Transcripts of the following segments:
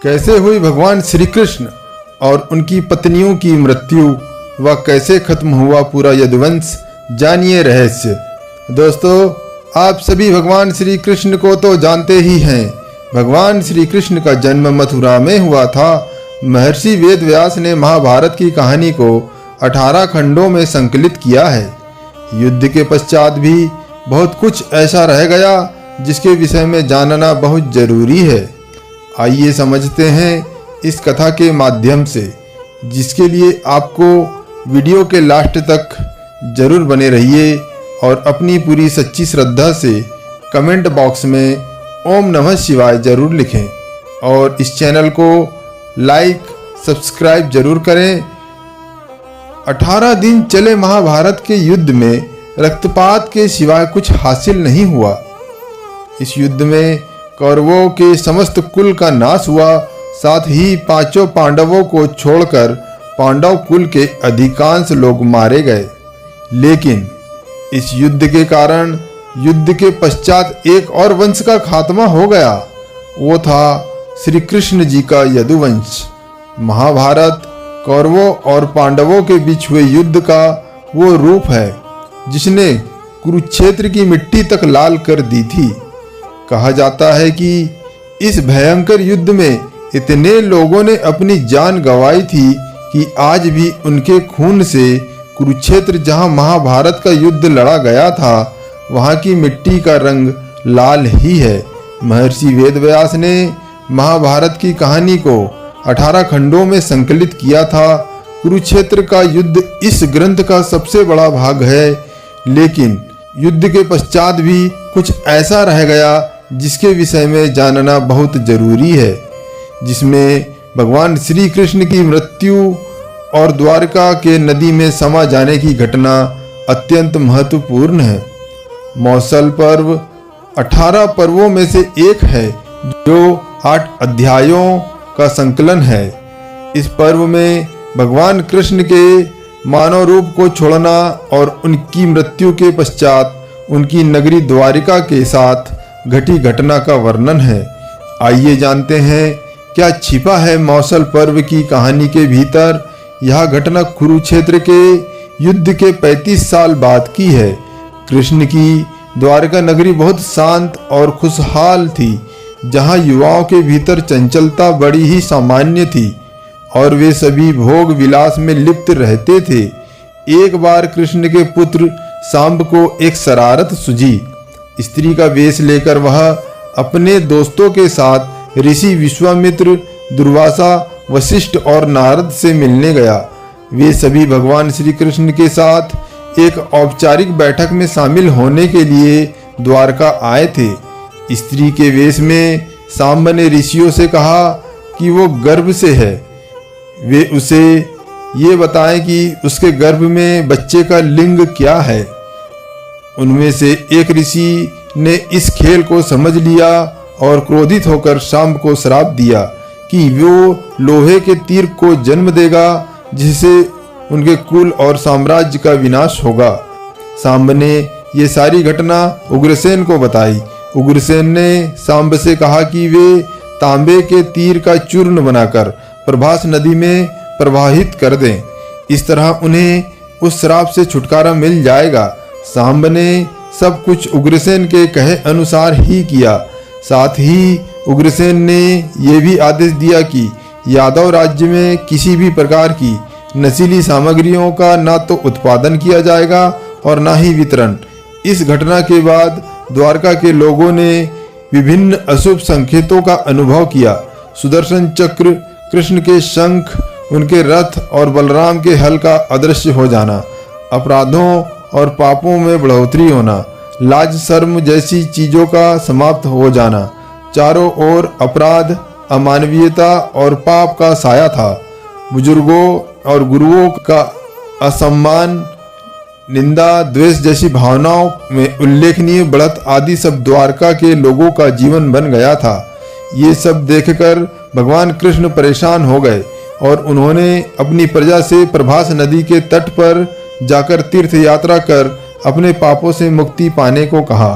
कैसे हुई भगवान श्री कृष्ण और उनकी पत्नियों की मृत्यु व कैसे खत्म हुआ पूरा यदुवंश, जानिए रहस्य। दोस्तों, आप सभी भगवान श्री कृष्ण को तो जानते ही हैं। भगवान श्री कृष्ण का जन्म मथुरा में हुआ था। महर्षि वेद व्यास ने महाभारत की कहानी को 18 खंडों में संकलित किया है। युद्ध के पश्चात भी बहुत कुछ ऐसा रह गया जिसके विषय में जानना बहुत जरूरी है। आइए समझते हैं इस कथा के माध्यम से, जिसके लिए आपको वीडियो के लास्ट तक जरूर बने रहिए और अपनी पूरी सच्ची श्रद्धा से कमेंट बॉक्स में ओम नमः शिवाय जरूर लिखें और इस चैनल को लाइक सब्सक्राइब जरूर करें। 18 दिन चले महाभारत के युद्ध में रक्तपात के सिवाय कुछ हासिल नहीं हुआ। इस युद्ध में कौरवों के समस्त कुल का नाश हुआ, साथ ही 5 पांडवों को छोड़कर पांडव कुल के अधिकांश लोग मारे गए। लेकिन इस युद्ध के कारण युद्ध के पश्चात एक और वंश का खात्मा हो गया। वो था श्री कृष्ण जी का यदुवंश। महाभारत कौरवों और पांडवों के बीच हुए युद्ध का वो रूप है जिसने कुरुक्षेत्र की मिट्टी तक लाल कर दी थी। कहा जाता है कि इस भयंकर युद्ध में इतने लोगों ने अपनी जान गंवाई थी कि आज भी उनके खून से कुरुक्षेत्र, जहां महाभारत का युद्ध लड़ा गया था, वहां की मिट्टी का रंग लाल ही है। महर्षि वेदव्यास ने महाभारत की कहानी को 18 खंडों में संकलित किया था। कुरुक्षेत्र का युद्ध इस ग्रंथ का सबसे बड़ा भाग है, लेकिन युद्ध के पश्चात भी कुछ ऐसा रह गया जिसके विषय में जानना बहुत जरूरी है, जिसमें भगवान श्री कृष्ण की मृत्यु और द्वारका के नदी में समा जाने की घटना अत्यंत महत्वपूर्ण है। मौसल पर्व 18 पर्वों में से एक है जो 8 अध्यायों का संकलन है। इस पर्व में भगवान कृष्ण के मानव रूप को छोड़ना और उनकी मृत्यु के पश्चात उनकी नगरी द्वारिका के साथ घटी घटना का वर्णन है। आइए जानते हैं क्या छिपा है मौसल पर्व की कहानी के भीतर। यह घटना कुरुक्षेत्र के युद्ध के 35 साल बाद की है। कृष्ण की द्वारका नगरी बहुत शांत और खुशहाल थी, जहां युवाओं के भीतर चंचलता बड़ी ही सामान्य थी और वे सभी भोग विलास में लिप्त रहते थे। एक बार कृष्ण के पुत्र सांब को एक शरारत सूझी। स्त्री का वेश लेकर वह अपने दोस्तों के साथ ऋषि विश्वामित्र, दुर्वासा, वशिष्ठ और नारद से मिलने गया। वे सभी भगवान श्री कृष्ण के साथ एक औपचारिक बैठक में शामिल होने के लिए द्वारका आए थे। स्त्री के वेश में सांब ने ऋषियों से कहा कि वो गर्भ से है। वे उसे ये बताएं कि उसके गर्भ में बच्चे का लिंग क्या है। उनमें से एक ऋषि ने इस खेल को समझ लिया और क्रोधित होकर सांब को श्राप दिया कि वो लोहे के तीर को जन्म देगा, जिससे उनके कुल और साम्राज्य का विनाश होगा। सांब ने ये सारी घटना उग्रसेन को बताई। उग्रसेन ने सांब से कहा कि वे तांबे के तीर का चूर्ण बनाकर प्रभास नदी में प्रवाहित कर दें। इस तरह उन्हें उस श्राप से छुटकारा मिल जाएगा। सांब ने सब कुछ उग्रसेन के कहे अनुसार ही किया। साथ ही उग्रसेन ने यह भी आदेश दिया कि यादव राज्य में किसी भी प्रकार की नशीली सामग्रियों का ना तो उत्पादन किया जाएगा और ना ही वितरण। इस घटना के बाद द्वारका के लोगों ने विभिन्न अशुभ संकेतों का अनुभव किया। सुदर्शन चक्र, कृष्ण के शंख, उनके रथ और बलराम के हल का अदृश्य हो जाना, अपराधों और पापों में बढ़ोतरी होना, लाज शर्म जैसी चीजों का समाप्त हो जाना। चारों ओर अपराध, अमानवीयता और पाप का साया था। बुजुर्गों और गुरुओं का असम्मान, निंदा, द्वेष जैसी भावनाओं में उल्लेखनीय बढ़त आदि सब द्वारका के लोगों का जीवन बन गया था। ये सब देखकर भगवान कृष्ण परेशान हो गए और उन्होंने अपनी प्रजा से प्रभास नदी के तट पर जाकर तीर्थ यात्रा कर अपने पापों से मुक्ति पाने को कहा।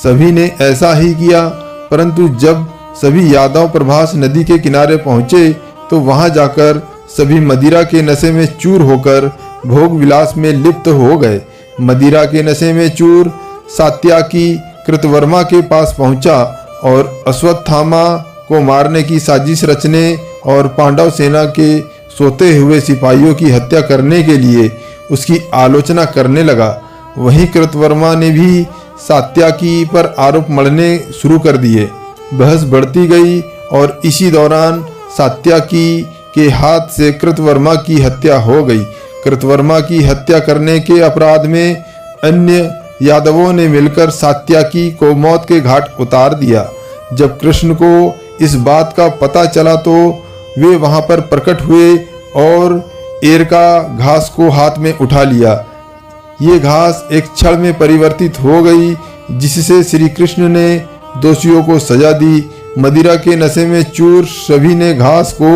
सभी ने ऐसा ही किया, परंतु जब सभी यादव प्रभास नदी के किनारे पहुंचे तो वहां जाकर सभी मदिरा के नशे में चूर होकर भोग विलास में लिप्त हो गए। मदिरा के नशे में चूर सात्याकी कृतवर्मा के पास पहुंचा और अश्वत्थामा को मारने की साजिश रचने और पांडव सेना के सोते हुए सिपाहियों की हत्या करने के लिए उसकी आलोचना करने लगा। वहीं कृतवर्मा ने भी सात्याकी पर आरोप मढ़ने शुरू कर दिए। बहस बढ़ती गई और इसी दौरान सात्याकी के हाथ से कृतवर्मा की हत्या हो गई। कृतवर्मा की हत्या करने के अपराध में अन्य यादवों ने मिलकर सात्याकी को मौत के घाट उतार दिया। जब कृष्ण को इस बात का पता चला तो वे वहां पर प्रकट हुए और एरका घास को हाथ में उठा लिया। ये घास एक क्षण में परिवर्तित हो गई, जिससे श्री कृष्ण ने दोषियों को सजा दी। मदिरा के नशे में चूर सभी ने घास को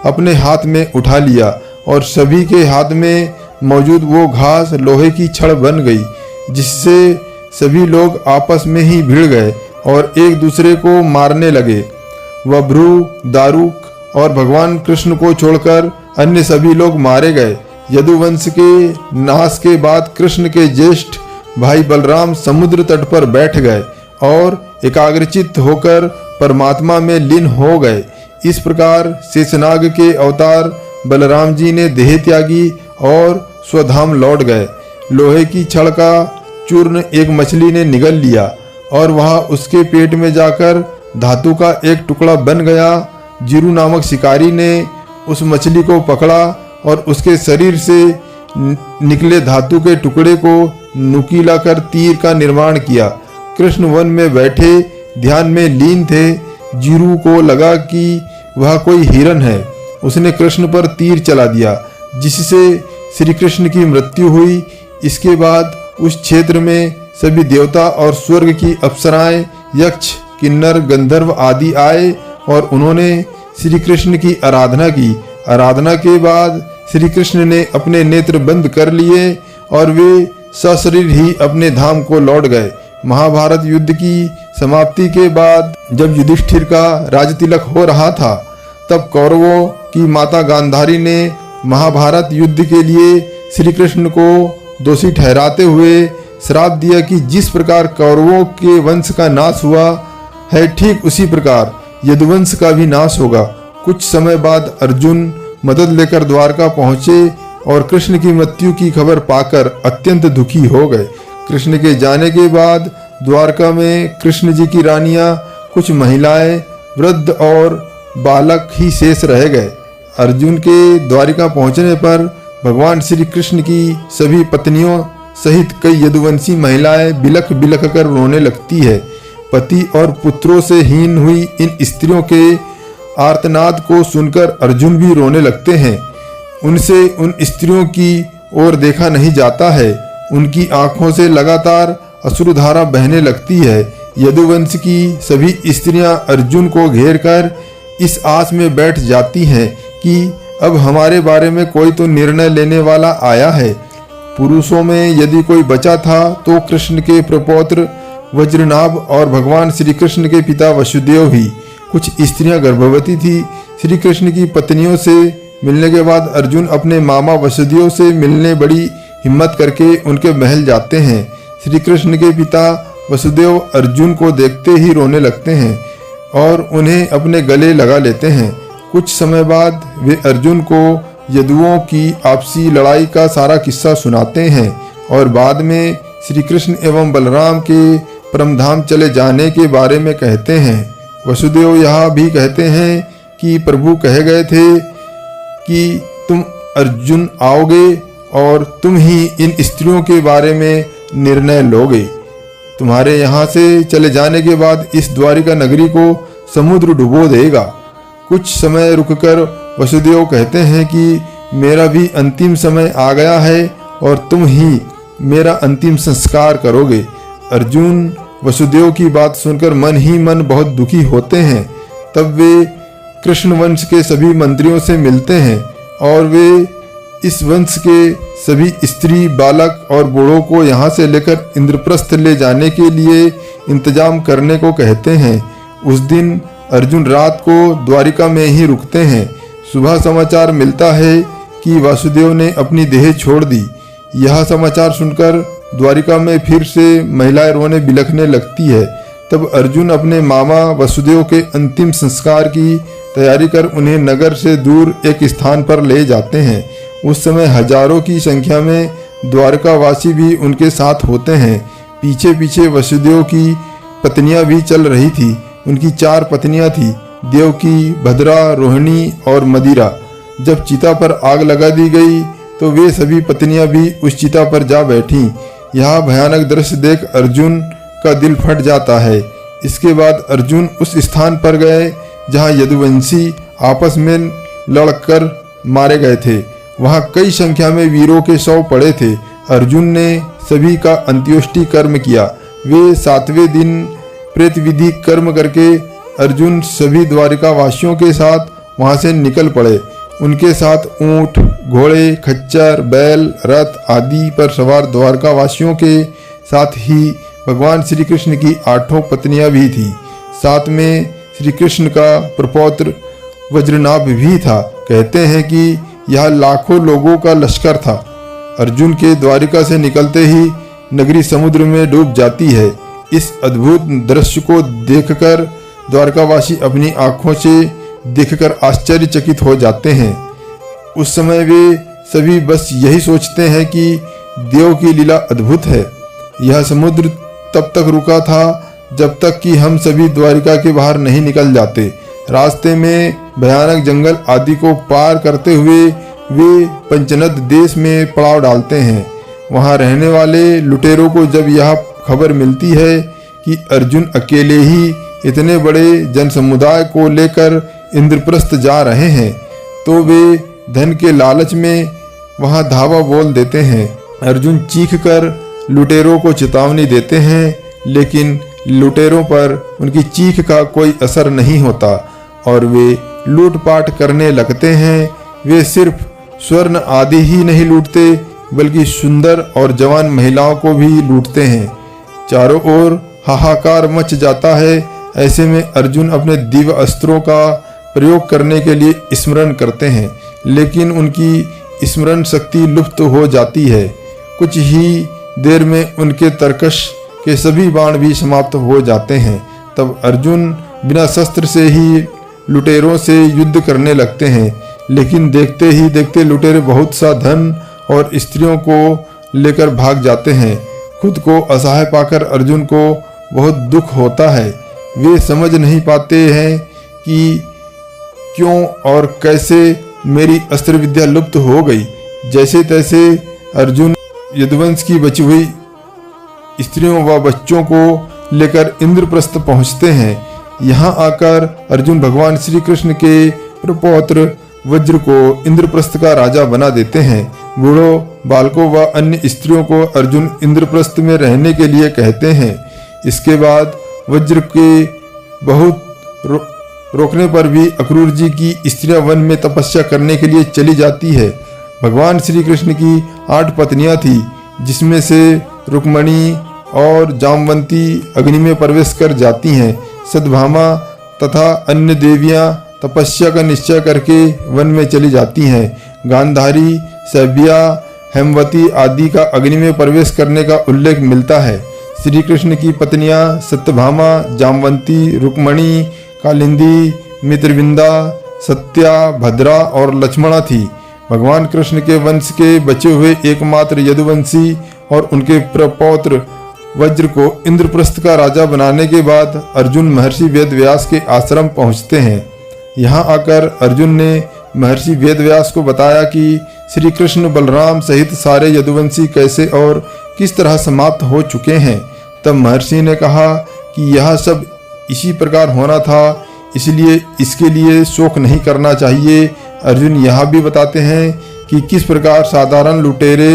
अपने हाथ में उठा लिया और सभी के हाथ में मौजूद वो घास लोहे की छड़ बन गई, जिससे सभी लोग आपस में ही भिड़ गए और एक दूसरे को मारने लगे। वभ्रू, दारुक और भगवान कृष्ण को छोड़कर अन्य सभी लोग मारे गए। यदुवंश के नाश के बाद कृष्ण के ज्येष्ठ भाई बलराम समुद्र तट पर बैठ गए और एकाग्रचित्त होकर परमात्मा में लीन हो गए। इस प्रकार शेषनाग के अवतार बलराम जी ने देह त्यागी और स्वधाम लौट गए। लोहे की छड़ का चूर्ण एक मछली ने निगल लिया और वह उसके पेट में जाकर धातु का एक टुकड़ा बन गया। जीरू नामक शिकारी ने उस मछली को पकड़ा और उसके शरीर से निकले धातु के टुकड़े को नुकीला कर तीर का निर्माण किया। कृष्ण वन में बैठे ध्यान में लीन थे। जीरू को लगा कि वह कोई हिरन है। उसने कृष्ण पर तीर चला दिया, जिससे श्री कृष्ण की मृत्यु हुई। इसके बाद उस क्षेत्र में सभी देवता और स्वर्ग की अप्सराएं, यक्ष, किन्नर, गंधर्व आदि आए और उन्होंने श्री कृष्ण की आराधना की। आराधना के बाद श्री कृष्ण ने अपने नेत्र बंद कर लिए और वे सशरीर ही अपने धाम को लौट गए। महाभारत युद्ध की समाप्ति के बाद जब युधिष्ठिर का राजतिलक हो रहा था, तब कौरवों की माता गांधारी ने महाभारत युद्ध के लिए श्री कृष्ण को दोषी ठहराते हुए श्राप दिया कि जिस प्रकार कौरवों के वंश का नाश हुआ है, ठीक उसी प्रकार यदुवंश का भी नाश होगा। कुछ समय बाद अर्जुन मदद लेकर द्वारका पहुंचे और कृष्ण की मृत्यु की खबर पाकर अत्यंत दुखी हो गए। कृष्ण के जाने के बाद द्वारका में कृष्ण जी की रानियां, कुछ महिलाएं, वृद्ध और बालक ही शेष रह गए। अर्जुन के द्वारिका पहुंचने पर भगवान श्री कृष्ण की सभी पत्नियों सहित कई यदुवंशी महिलाएं बिलख बिलख कर रोने लगती है। पति और पुत्रों से हीन हुई इन स्त्रियों के आर्तनाद को सुनकर अर्जुन भी रोने लगते हैं। उनसे उन स्त्रियों की ओर देखा नहीं जाता है। उनकी आंखों से लगातार अश्रुधारा बहने लगती है। यदुवंश की सभी स्त्रियां अर्जुन को घेरकर इस आस में बैठ जाती हैं कि अब हमारे बारे में कोई तो निर्णय लेने वाला आया है। पुरुषों में यदि कोई बचा था तो कृष्ण के प्रपौत्र वज्रनाभ और भगवान श्री कृष्ण के पिता वसुदेव ही। कुछ स्त्रियां गर्भवती थी। श्री कृष्ण की पत्नियों से मिलने के बाद अर्जुन अपने मामा वसुदेव से मिलने बड़ी हिम्मत करके उनके महल जाते हैं। श्री कृष्ण के पिता वसुदेव अर्जुन को देखते ही रोने लगते हैं और उन्हें अपने गले लगा लेते हैं। कुछ समय बाद वे अर्जुन को यदुओं की आपसी लड़ाई का सारा किस्सा सुनाते हैं और बाद में श्री कृष्ण एवं बलराम के परमधाम चले जाने के बारे में कहते हैं। वसुदेव यह भी कहते हैं कि प्रभु कह गए थे कि तुम अर्जुन आओगे और तुम ही इन स्त्रियों के बारे में निर्णय लोगे। तुम्हारे यहाँ से चले जाने के बाद इस द्वारिका नगरी को समुद्र डुबो देगा। कुछ समय रुककर वसुदेव कहते हैं कि मेरा भी अंतिम समय आ गया है और तुम ही मेरा अंतिम संस्कार करोगे। अर्जुन वसुदेव की बात सुनकर मन ही मन बहुत दुखी होते हैं। तब वे कृष्ण वंश के सभी मंत्रियों से मिलते हैं और वे इस वंश के सभी स्त्री, बालक और बूढ़ों को यहाँ से लेकर इंद्रप्रस्थ ले जाने के लिए इंतजाम करने को कहते हैं। उस दिन अर्जुन रात को द्वारिका में ही रुकते हैं। सुबह समाचार मिलता है कि वासुदेव ने अपनी देह छोड़ दी। यह समाचार सुनकर द्वारिका में फिर से महिलाएं रोने बिलखने लगती है। तब अर्जुन अपने मामा वसुदेव के अंतिम संस्कार की तैयारी कर उन्हें नगर से दूर एक स्थान पर ले जाते हैं। उस समय हजारों की संख्या में द्वारकावासी भी उनके साथ होते हैं। पीछे पीछे वसुदेव की पत्नियां भी चल रही थी। उनकी 4 पत्नियां थी, देवकी, भद्रा, रोहिणी और मदिरा। जब चिता पर आग लगा दी गई तो वे सभी पत्नियां भी उस चिता पर जा बैठीं। यह भयानक दृश्य देख अर्जुन का दिल फट जाता है। इसके बाद अर्जुन उस स्थान पर गए जहां यदुवंशी आपस में लड़कर मारे गए थे। वहां कई संख्या में वीरों के शव पड़े थे। अर्जुन ने सभी का अंत्योष्टि कर्म किया। वे 7वें दिन प्रेत विधि कर्म करके अर्जुन सभी द्वारिकावासियों के साथ वहां से निकल पड़े। उनके साथ ऊंट, घोड़े, खच्चर, बैल, रथ आदि पर सवार द्वारकावासियों के साथ ही भगवान श्री कृष्ण की 8 पत्नियां भी थी। साथ में श्री कृष्ण का प्रपौत्र वज्रनाभ भी था। कहते हैं कि यह लाखों लोगों का लश्कर था। अर्जुन के द्वारिका से निकलते ही नगरी समुद्र में डूब जाती है। इस अद्भुत दृश्य को देखकर द्वारकावासी अपनी आंखों से देखकर आश्चर्यचकित हो जाते हैं। उस समय वे सभी बस यही सोचते हैं कि देव की लीला अद्भुत है। यह समुद्र तब तक रुका था जब तक कि हम सभी द्वारिका के बाहर नहीं निकल जाते। रास्ते में भयानक जंगल आदि को पार करते हुए वे पंचनद देश में पड़ाव डालते हैं। वहां रहने वाले लुटेरों को जब यह खबर मिलती है कि अर्जुन अकेले ही इतने बड़े जनसमुदाय को लेकर इंद्रप्रस्थ जा रहे हैं तो वे धन के लालच में वहां धावा बोल देते हैं। अर्जुन चीख कर लुटेरों को चेतावनी देते हैं, लेकिन लुटेरों पर उनकी चीख का कोई असर नहीं होता और वे लूटपाट करने लगते हैं। वे सिर्फ स्वर्ण आदि ही नहीं लूटते बल्कि सुंदर और जवान महिलाओं को भी लूटते हैं। चारों ओर हाहाकार मच जाता है। ऐसे में अर्जुन अपने दिव्य अस्त्रों का प्रयोग करने के लिए स्मरण करते हैं, लेकिन उनकी स्मरण शक्ति लुप्त हो जाती है। कुछ ही देर में उनके तरकश के सभी बाण भी समाप्त हो जाते हैं। तब अर्जुन बिना शस्त्र से ही लुटेरों से युद्ध करने लगते हैं, लेकिन देखते ही देखते लुटेरे बहुत सा धन और स्त्रियों को लेकर भाग जाते हैं। खुद को असहाय पाकर अर्जुन को बहुत दुख होता है। वे समझ नहीं पाते हैं कि क्यों और कैसे मेरी अस्त्र विद्या लुप्त हो गई। जैसे तैसे अर्जुन यदुवंश की बची हुई स्त्रियों व बच्चों को लेकर इंद्रप्रस्थ पहुंचते हैं। यहाँ आकर अर्जुन भगवान श्री कृष्ण के प्रपौत्र वज्र को इंद्रप्रस्थ का राजा बना देते हैं। बूढ़ों, बालकों व अन्य स्त्रियों को अर्जुन इंद्रप्रस्थ में रहने के लिए कहते हैं। इसके बाद वज्र के बहुत रोकने पर भी अक्रूर जी की स्त्रियां वन में तपस्या करने के लिए चली जाती है। भगवान श्री कृष्ण की 8 पत्नियां थी, जिसमें से रुक्मणी और जामवंती अग्नि में प्रवेश कर जाती हैं। सद्भामा तथा अन्य देवियां तपस्या का निश्चय करके वन में चली जाती हैं। गांधारी, सभ्या, हेमवती आदि का अग्नि में प्रवेश करने का उल्लेख मिलता है। श्री कृष्ण की पत्नियां सत्यभामा, जामवंती, रुक्मणी, कालिंदी, मित्रविंदा, सत्या, भद्रा और लक्ष्मणा थी। भगवान कृष्ण के वंश के बचे हुए एकमात्र यदुवंशी और उनके प्रपौत्र वज्र को इंद्रप्रस्थ का राजा बनाने के बाद अर्जुन महर्षि वेदव्यास के आश्रम पहुंचते हैं। यहाँ आकर अर्जुन ने महर्षि वेदव्यास को बताया कि श्री कृष्ण बलराम सहित सारे यदुवंशी कैसे और किस तरह समाप्त हो चुके हैं। तब महर्षि ने कहा कि यह सब इसी प्रकार होना था, इसलिए इसके लिए शोक नहीं करना चाहिए। अर्जुन यह भी बताते हैं कि किस प्रकार साधारण लुटेरे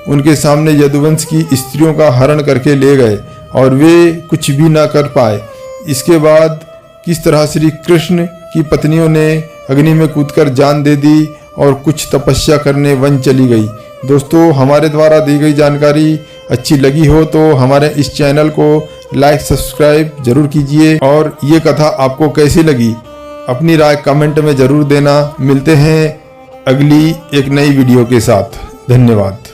उनके सामने यदुवंश की स्त्रियों का हरण करके ले गए और वे कुछ भी ना कर पाए। इसके बाद किस तरह श्री कृष्ण की पत्नियों ने अग्नि में कूदकर जान दे दी और कुछ तपस्या करने वन चली गई। दोस्तों, हमारे द्वारा दी गई जानकारी अच्छी लगी हो तो हमारे इस चैनल को लाइक सब्सक्राइब जरूर कीजिए। और ये कथा आपको कैसी लगी अपनी राय कमेंट में जरूर देना। मिलते हैं अगली एक नई वीडियो के साथ। धन्यवाद।